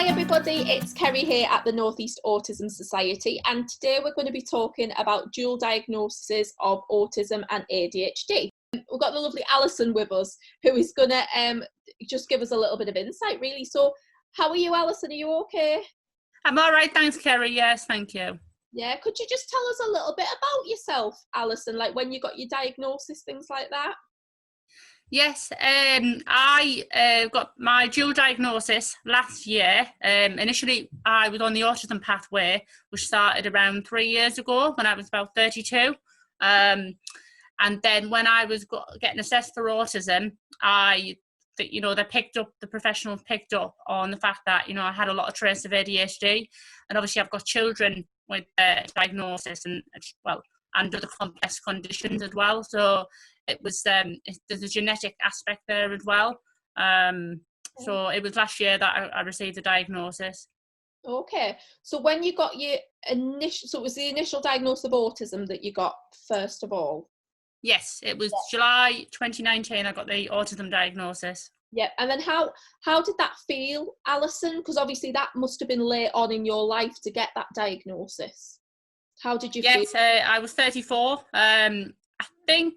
Hi everybody, it's Kerrie here at the North East Autism Society, and today we're going to be talking about dual diagnoses of autism and ADHD. We've got the lovely Alison with us, who is going to just give us a little bit of insight really. So how are you, Alison? Are you okay? I'm all right, thanks, Kerrie. Yes, thank you. Yeah, could you just tell us a little bit about yourself, Alison, like when you got your diagnosis, things like that? Yes, I got my dual diagnosis last year. Initially, I was on the autism pathway, which started around 3 years ago when I was about 32. And then when I was getting assessed for autism, the professionals picked up on the fact that, I had a lot of traits of ADHD. And obviously I've got children with diagnosis and other complex conditions as well. So it was there's a genetic aspect there as well. So it was last year that I received the diagnosis. Okay, so when you got your so it was the initial diagnosis of autism that you got first of all? Yes, it was July 2019 I got the autism diagnosis. Yeah, and then how did that feel, Alison? Because obviously that must have been late on in your life to get that diagnosis. How did you feel? Yes, I was 34. I think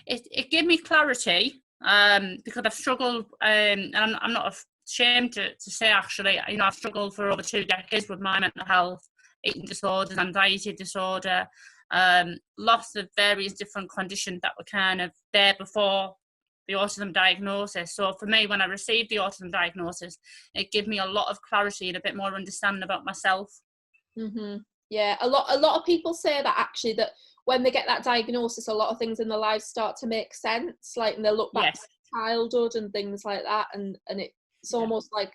it gave me clarity because I've struggled, and I'm not ashamed to say actually, I've struggled for over 2 decades with my mental health, eating disorders, anxiety disorder, lots of various different conditions that were kind of there before the autism diagnosis. So for me, when I received the autism diagnosis, it gave me a lot of clarity and a bit more understanding about myself. Mm-hmm. Yeah, a lot of people say that actually, that when they get that diagnosis, a lot of things in their lives start to make sense, like, and they look back to childhood and things like that, and it's almost like,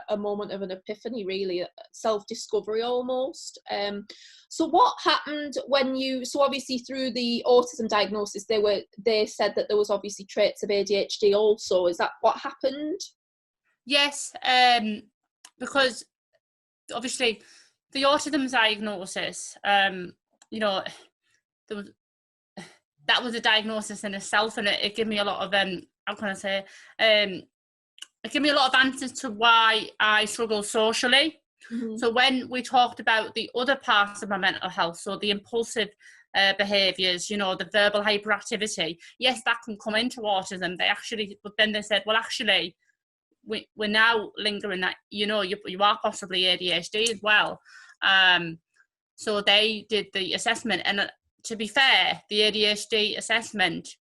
a moment of an epiphany, really, self-discovery almost. So what happened when so obviously through the autism diagnosis, they said that there was obviously traits of ADHD also. Is that what happened? Yes, because obviously the autism diagnosis, that was a diagnosis in itself, and it gave me a lot of it gave me a lot of answers to why I struggle socially. Mm-hmm. So when we talked about the other parts of my mental health, so the impulsive behaviours, the verbal hyperactivity, yes, that can come into autism. But then they said, well, actually, we're now lingering that, you are possibly ADHD as well. So they did the assessment, and to be fair, the ADHD assessment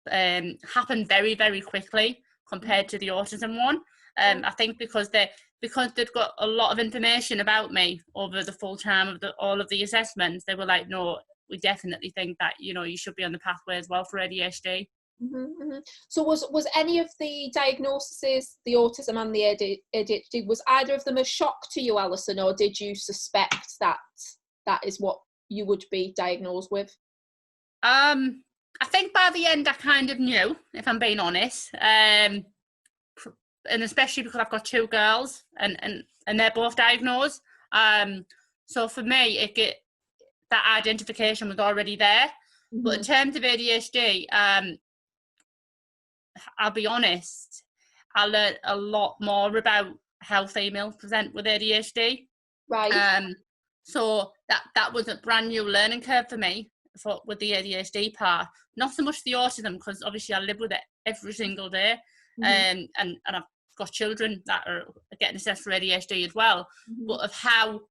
happened very, very quickly compared to the autism one. I think because they'd got a lot of information about me over the full time of all of the assessments, they were like, no, we definitely think that, you should be on the pathway as well for ADHD. Mm-hmm, mm-hmm. So was any of the diagnoses, the autism and the ADHD, was either of them a shock to you, Alison, or did you suspect that is what you would be diagnosed with? I think by the end I kind of knew, if I'm being honest, and especially because I've got 2 girls and they're both diagnosed. So for me, that identification was already there. Mm-hmm. But in terms of ADHD, I'll be honest, I learned a lot more about how females present with ADHD. Right. So that was a brand new learning curve for me with the ADHD part. Not so much the autism, because obviously I live with it every single day. Mm-hmm. And I've got children that are getting assessed for ADHD as well. Mm-hmm. But of how,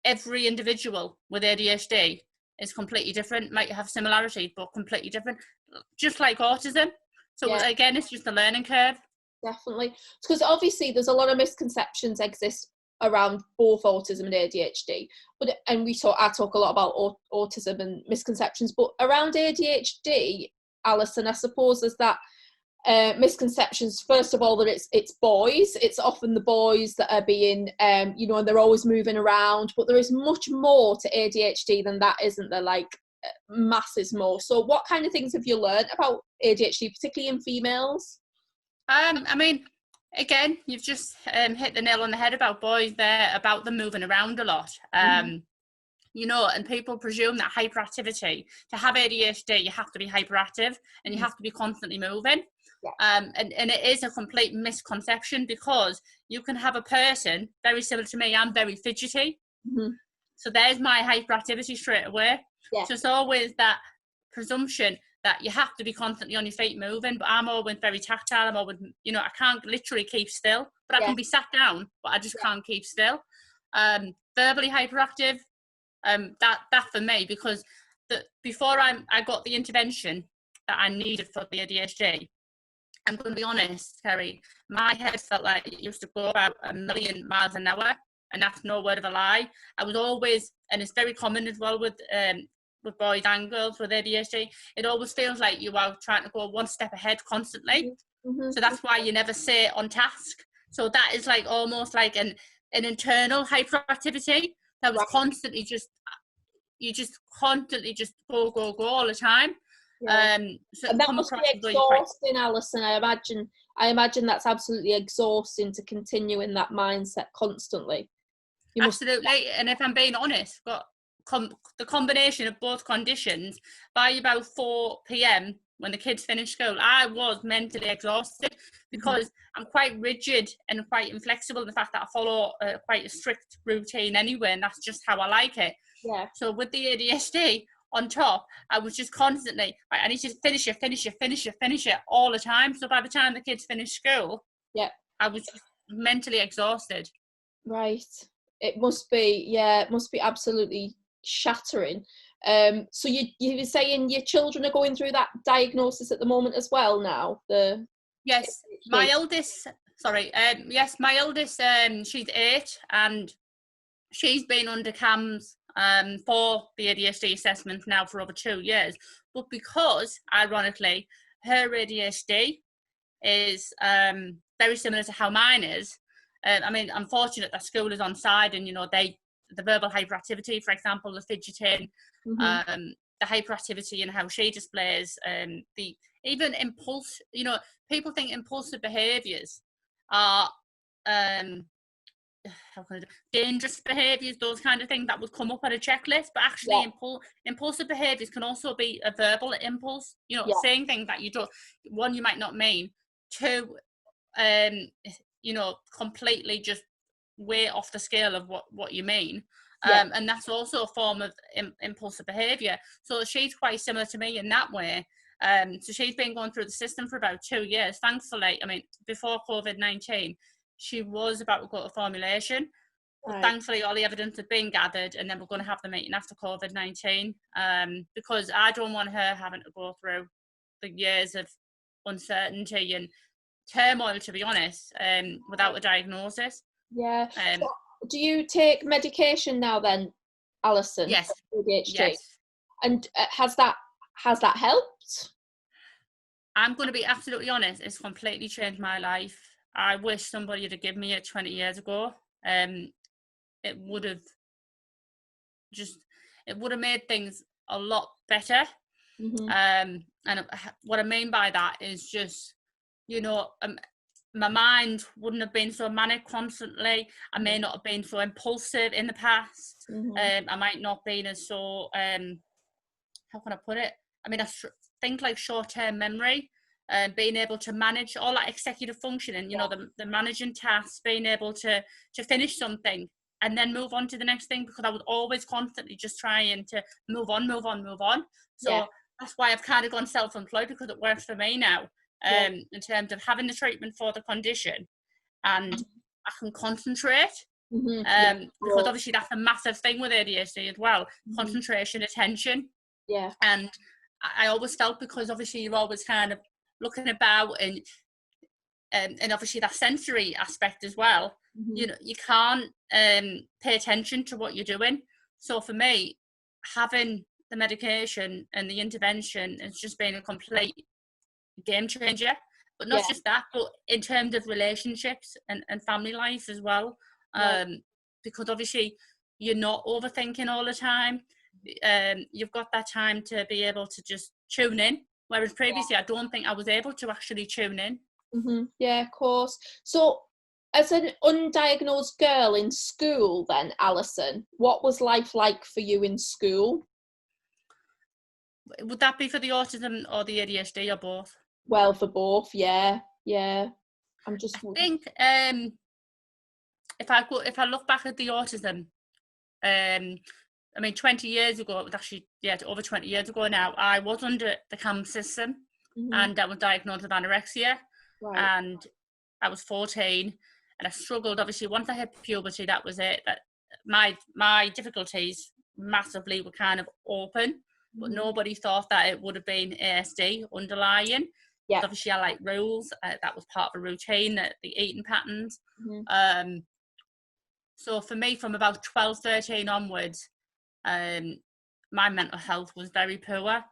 every individual with ADHD is completely different, might have similarities, but completely different, just like autism. So again, it's just a learning curve. Definitely. Because obviously there's a lot of misconceptions exist around both autism and ADHD, I talk a lot about autism and misconceptions, but around ADHD, Alison, I suppose there's that misconceptions, first of all, that it's boys. It's often the boys that are being and they're always moving around, but there is much more to ADHD than that, isn't there? Like masses more. So what kind of things have you learned about ADHD, particularly in females? I mean, again, you've just hit the nail on the head about boys there, about them moving around a lot. And people presume that hyperactivity, to have ADHD, you have to be hyperactive and you have to be constantly moving. And it is a complete misconception, because you can have a person very similar to me. I'm very fidgety. So there's my hyperactivity straight away. So it's always that presumption that you have to be constantly on your feet moving, but I'm always very tactile. I'm always, you know, I can't literally keep still, but I can be sat down, but I just can't keep still. Verbally hyperactive, that for me, because before I got the intervention that I needed for the ADHD, I'm going to be honest, Kerrie, my head felt like it used to go about 1,000,000 miles an hour, and that's no word of a lie. I was always, and it's very common as well with boys and girls with ADHD, it always feels like you are trying to go one step ahead constantly. So that's why you never stay on task. So that is like almost like an internal hyperactivity that was constantly you just constantly just go all the time. So and that must be exhausting, Alison. I imagine that's absolutely exhausting to continue in that mindset constantly. Absolutely. And if I'm being honest, got the combination of both conditions, by about 4 p.m. when the kids finish school, I was mentally exhausted, because I'm quite rigid and quite inflexible in the fact that I follow quite a strict routine anyway, and that's just how I like it. So with the ADHD on top, I was just constantly, I need to finish it all the time. So by the time the kids finish school, I was just mentally exhausted. Right. It must be absolutely shattering. So you were saying your children are going through that diagnosis at the moment as well now? Yes, my eldest, she's 8, and she's been under CAMS for the ADHD assessment now for over 2 years. But because, ironically, her ADHD is very similar to how mine is, I mean, I'm fortunate that school is on side, and, you know, the verbal hyperactivity, for example, the fidgeting, the hyperactivity and how she displays, the even impulse, you know, people think impulsive behaviours are dangerous behaviours, those kind of things that would come up on a checklist, but actually impulsive behaviours can also be a verbal impulse, you know, saying things that you don't, one, you might not mean, two, you know, completely just way off the scale of what you mean. And that's also a form of impulsive behaviour. So she's quite similar to me in that way. So she's been going through the system for about 2 years. Thankfully, I mean, before COVID-19, she was about to go to formulation. But thankfully, all the evidence had been gathered, and then we're going to have the meeting after COVID-19, because I don't want her having to go through the years of uncertainty and turmoil, to be honest, without a diagnosis. So do you take medication now then, Alison? Yes. ADHD? And has that helped? I'm going to be absolutely honest, it's completely changed my life. I wish somebody had given me it 20 years ago. It would have made things a lot better. And what I mean by that is just, you know, my mind wouldn't have been so manic constantly. I may not have been so impulsive in the past. I might not have been as so, how can I put it? I mean, I think like short-term memory, being able to manage all that executive functioning, you know, the managing tasks, being able to finish something and then move on to the next thing, because I was always constantly just trying to move on. So that's why I've kind of gone self-employed, because it works for me now, in terms of having the treatment for the condition, and I can concentrate. Because obviously that's a massive thing with ADHD as well, concentration, attention. And I always felt, because obviously you're always kind of looking about, and obviously that sensory aspect as well, you know, you can't pay attention to what you're doing. So for me, having the medication and the intervention has just been a complete game changer. But not just that, but in terms of relationships and family life as well, because obviously you're not overthinking all the time. You've got that time to be able to just tune in, whereas previously I don't think I was able to actually tune in. Yeah, of course. So as an undiagnosed girl in school then, Alison, what was life like for you in school? Would that be for the autism or the ADHD, or both? well for both. Yeah. I'm just. I think if I look back at the autism, I mean, 20 years ago, it was actually, over 20 years ago now, I was under the CAM system, and I was diagnosed with anorexia, and I was 14, and I struggled. Obviously, once I hit puberty, that was it. That my difficulties massively were kind of open, but nobody thought that it would have been ASD underlying. Yeah. Obviously, I like rules. That was part of a routine, the eating patterns. So for me, from about 12, 13 onwards, my mental health was very poor.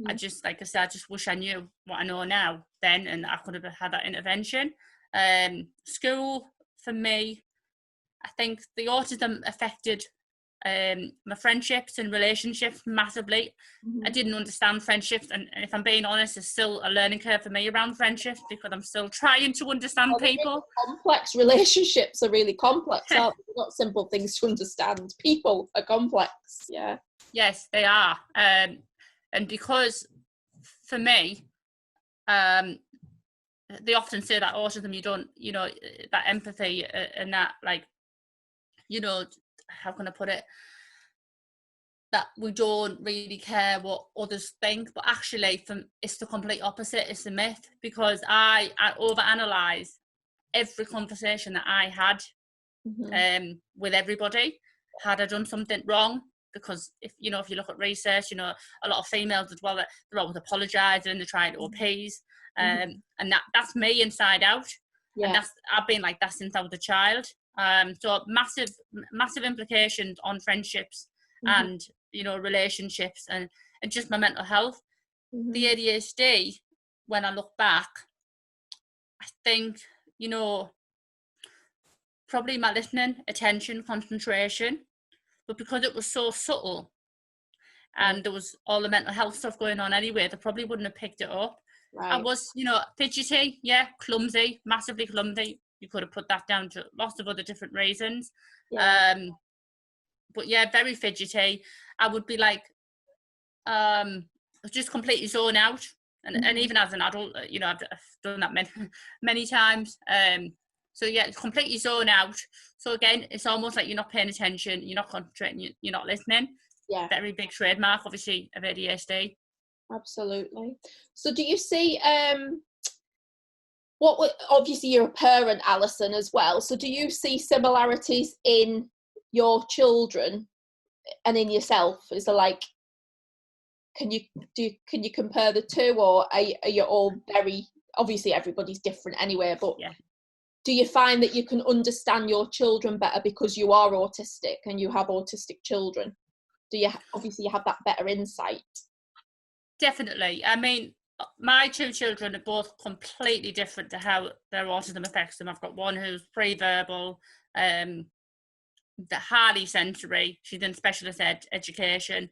I just, like I said, I just wish I knew what I know now then, and I could have had that intervention. School, for me, I think the autism affected my friendships and relationships massively. I didn't understand friendships, and if I'm being honest, there's still a learning curve for me around friendships, because I'm still trying to understand people. Complex relationships are really complex, aren't they? Not simple things to understand. People are complex. Yeah. Yes, they are. And because for me, they often say that autism, you don't, that empathy and that, like, how can I put it? That we don't really care what others think, but actually, it's the complete opposite. It's the myth, because I overanalyze every conversation that I had with everybody. Had I done something wrong? Because if you look at research, a lot of females as well, they're always apologising, they're trying to appease, and that's me inside out. And I've been like that since I was a child. So massive implications on friendships and relationships and just my mental health. The ADHD, when I look back, I think probably my listening, attention, concentration, but because it was so subtle and there was all the mental health stuff going on anyway, they probably wouldn't have picked it up. I was, fidgety, clumsy, massively clumsy. You could have put that down to lots of other different reasons. But very fidgety. I would be like, just completely zone out. And even as an adult, I've done that many times. So it's completely zone out. So again, it's almost like you're not paying attention, you're not concentrating, you're not listening. Yeah. Very big trademark, obviously, of ADHD. Absolutely. So do you see, obviously you're a parent, Alison, as well. So do you see similarities in your children and in yourself? Is there like, can you compare the two, or are you all very, obviously everybody's different anyway, but do you find that you can understand your children better because you are autistic and you have autistic children? Do you obviously have that better insight? Definitely. I mean, my two children are both completely different to how their autism affects them. I've got one who's pre-verbal, highly sensory. She's in specialist education,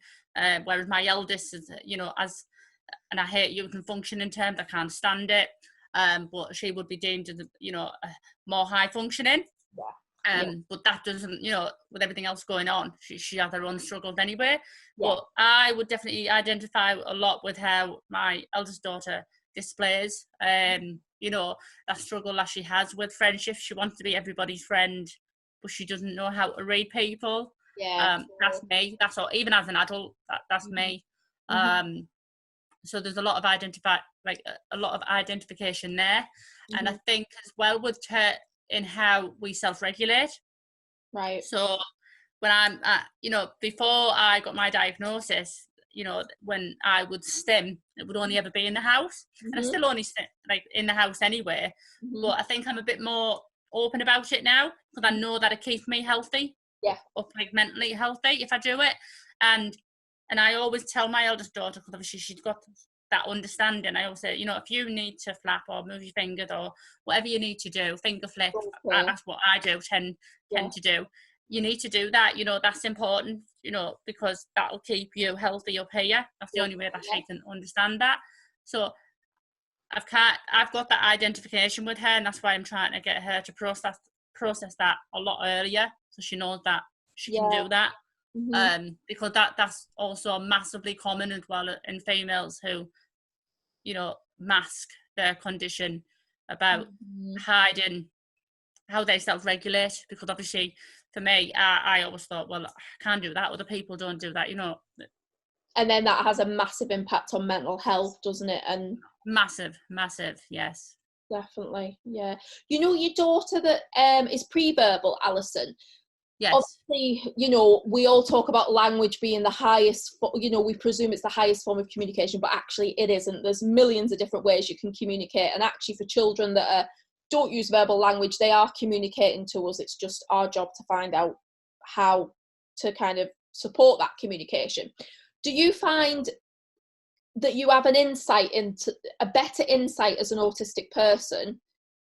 whereas my eldest is, and I hate using functioning terms, I can't stand it, but she would be deemed as, more high functioning. But that doesn't, with everything else going on, she has her own struggles anyway. But I would definitely identify a lot with how my eldest daughter displays, that struggle that she has with friendships. She wants to be everybody's friend, but she doesn't know how to read people. That's me. That's all. Even as an adult, that's me. So there's a lot of identification there, and I think as well with her in how we self-regulate. Right. So when I'm, before I got my diagnosis, when I would stim, it would only ever be in the house, and I still only stim like in the house anyway. But I think I'm a bit more open about it now, because I know that it keeps me healthy, or like mentally healthy if I do it. And I always tell my eldest daughter, because obviously she's got that understanding, I always say, if you need to flap or move your fingers or whatever you need to do, finger flip, that's what I tend to do. You need to do that, that's important, because that'll keep you healthy up here. That's the only way that she can understand that. So I've got that identification with her, and that's why I'm trying to get her to process that a lot earlier, so she knows that she can do that. Because that's also massively common as well in females who, mask their condition, about hiding how they self-regulate, because obviously for me, I always thought, well, I can't do that, other people don't do that, you know. And then that has a massive impact on mental health, doesn't it? And massive, yes. Definitely, yeah. You know, your daughter that is pre-verbal, Alison. Yes. Obviously, you know, we all talk about language being the highest, you know, we presume it's the highest form of communication, but actually it isn't. There's millions of different ways you can communicate. And actually for children that don't use verbal language, they are communicating to us. It's just our job to find out how to kind of support that communication. Do you find that you have an insight into a better insight as an autistic person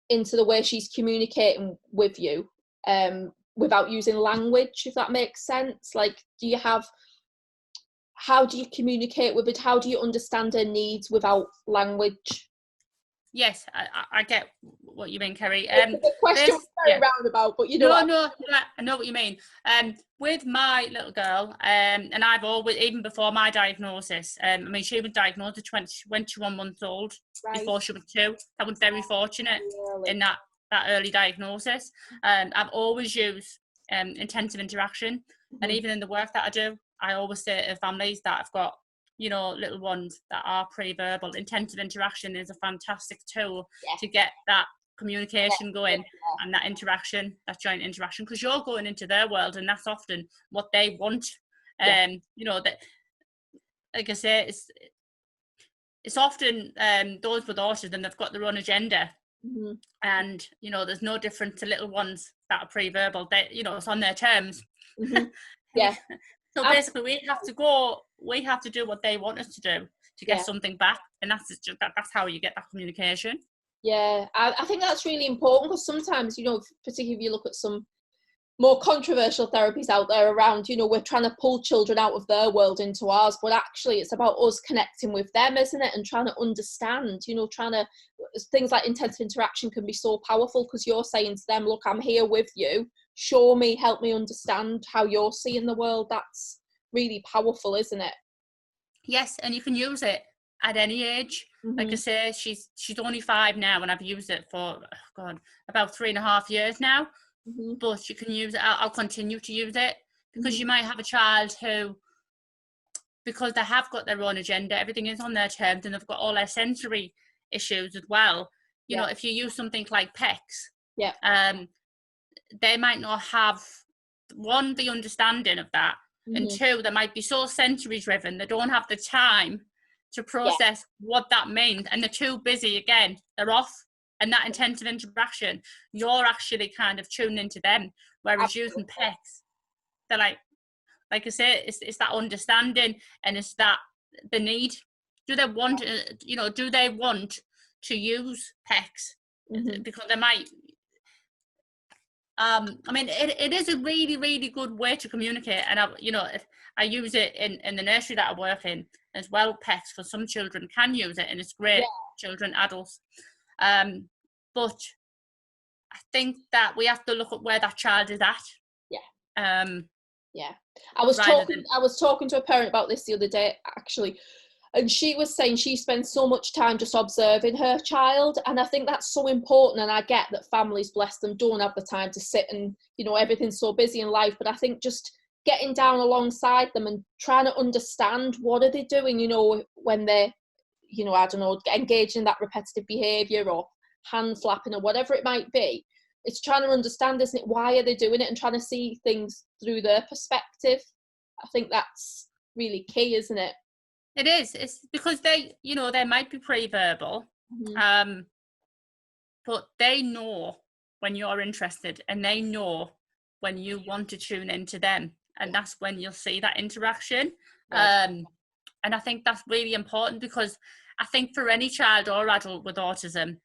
into the way she's communicating with you without using language, if that makes sense? Like, how do you communicate with it? How do you understand her needs without language? Yes, I get what you mean, Kerrie. The question was very roundabout, but you know. No, I know what you mean. With my little girl, and I've always, even before my diagnosis, I mean, she was diagnosed at 21 months old, right, before she was 2. I was very fortunate in that early diagnosis. I've always used intensive interaction, and even in the work that I do, I always say to families that I've got, you know, little ones that are pre-verbal, intensive interaction is a fantastic tool to get that communication going and that interaction, that joint interaction, because you're going into their world and that's often what they want. You know, that, like I say, it's often those with autism, they've got their own agenda. And, you know, there's no different to little ones that are pre-verbal. They, you know, it's on their terms. Yeah. So basically, we have to do what they want us to do to get something back, and that's how you get that communication. Yeah, I think that's really important, because sometimes, you know, particularly if you look at some more controversial therapies out there around, you know, we're trying to pull children out of their world into ours, but actually it's about us connecting with them, isn't it? And trying to understand, you know, things like intensive interaction can be so powerful, because you're saying to them, look, I'm here with you, show me, help me understand how you're seeing the world. That's really powerful, isn't it? Yes, and you can use it at any age. Like I say, she's only 5 now, and I've used it for about 3.5 years now. But you can use it. I'll continue to use it, because you might have a child who, because they have got their own agenda, everything is on their terms, and they've got all their sensory issues as well. You know, if you use something like PECs, they might not have, 1, the understanding of that, and 2, they might be so sensory driven, they don't have the time to process what that means, and they're too busy again, they're off. And that intensive interaction, you're actually kind of tuning into them, whereas using PECs, they're like I say, it's that understanding, and it's that the need. Do they want, you know, do they want to use PECs? Because they might. I mean, it is a really, really good way to communicate, and I use it in the nursery that I work in as well. PECs, for some children can use it, and it's great. Children, adults. But I think that we have to look at where that child is at. I was talking to a parent about this the other day, actually, and she was saying she spends so much time just observing her child, and I think that's so important. And I get that families, bless them, don't have the time to sit, and, you know, everything's so busy in life, but I think just getting down alongside them and trying to understand what are they doing, you know, when they're, you know, I don't know, engaging in that repetitive behaviour or hand flapping or whatever it might be. It's trying to understand, isn't it? Why are they doing it, and trying to see things through their perspective. I think that's really key, isn't it? It is. It's because they, you know, they might be pre-verbal, but they know when you're interested, and they know when you want to tune into them, and that's when you'll see that interaction. And I think that's really important, because I think for any child or adult with autism,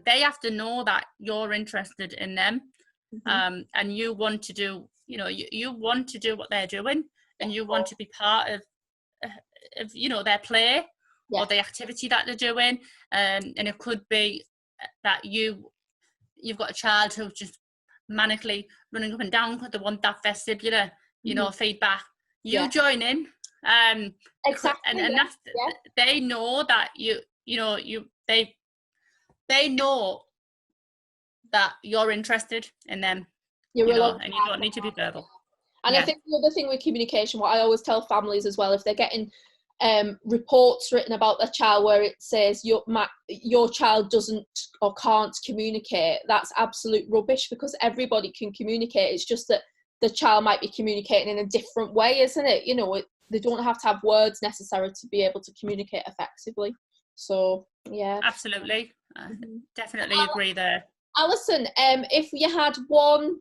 they have to know that you're interested in them, and you want to do, you know, you want to do what they're doing, and you want to be part of you know, their play or the activity that they're doing. And it could be that you've got a child who's just manically running up and down because they want that vestibular, you know, feedback. You join in, exactly, and that's they know that they they know that you're interested in them, You're you know, alongside and you don't need to be verbal. And I think the other thing with communication, what I always tell families as well, if they're getting reports written about their child where it says your child doesn't or can't communicate, that's absolute rubbish, because everybody can communicate. It's just that the child might be communicating in a different way, isn't it? You know, they don't have to have words necessary to be able to communicate effectively. So, yeah. Absolutely. Definitely agree there. Alison, if you had one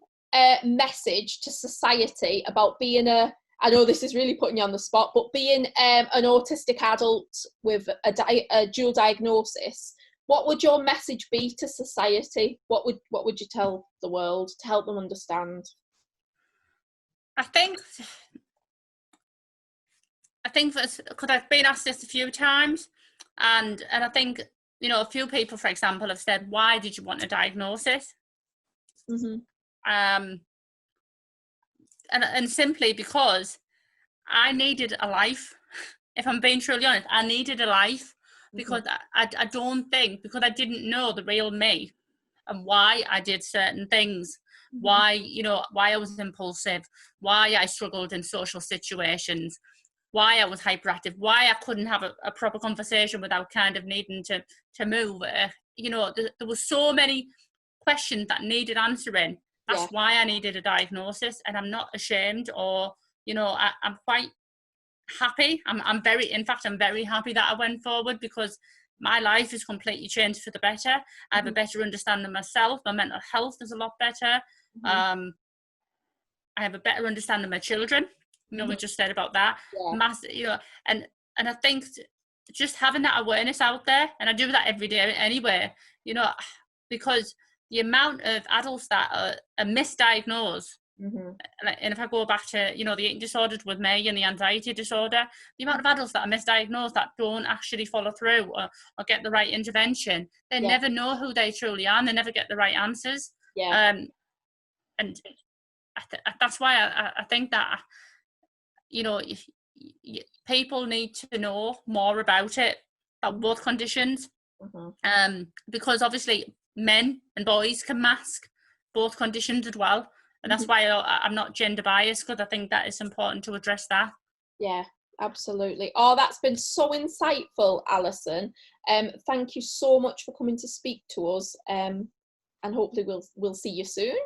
message to society about being I know this is really putting you on the spot, but being an autistic adult with a dual diagnosis, what would your message be to society? What would you tell the world to help them understand? I think because I've been asked this a few times, and I think, you know, a few people, for example, have said, "Why did you want a diagnosis?" And simply because I needed a life. If I'm being truly honest, I needed a life, because I don't think, because I didn't know the real me and why I did certain things, why I was impulsive, why I struggled in social situations, why I was hyperactive, why I couldn't have a proper conversation without kind of needing to move. You know, there were so many questions that needed answering. That's why I needed a diagnosis, and I'm not ashamed, or, you know, I'm quite happy. I'm very happy that I went forward, because my life is completely changed for the better. I have a better understanding of myself. My mental health is a lot better. I have a better understanding of my children. You know, we just said about that. You know, and I think just having that awareness out there, and I do that every day anyway, you know, because the amount of adults that are misdiagnosed, and if I go back to, you know, the eating disorders with me and the anxiety disorder, the amount of adults that are misdiagnosed that don't actually follow through or get the right intervention, they never know who they truly are, and they never get the right answers. And that's why I think that, you know, people need to know more about it, about both conditions, because obviously men and boys can mask both conditions as well, and that's why I'm not gender biased, because I think that is important to address that. Yeah, absolutely. Oh, that's been so insightful, Alison. Thank you so much for coming to speak to us, and hopefully we'll see you soon.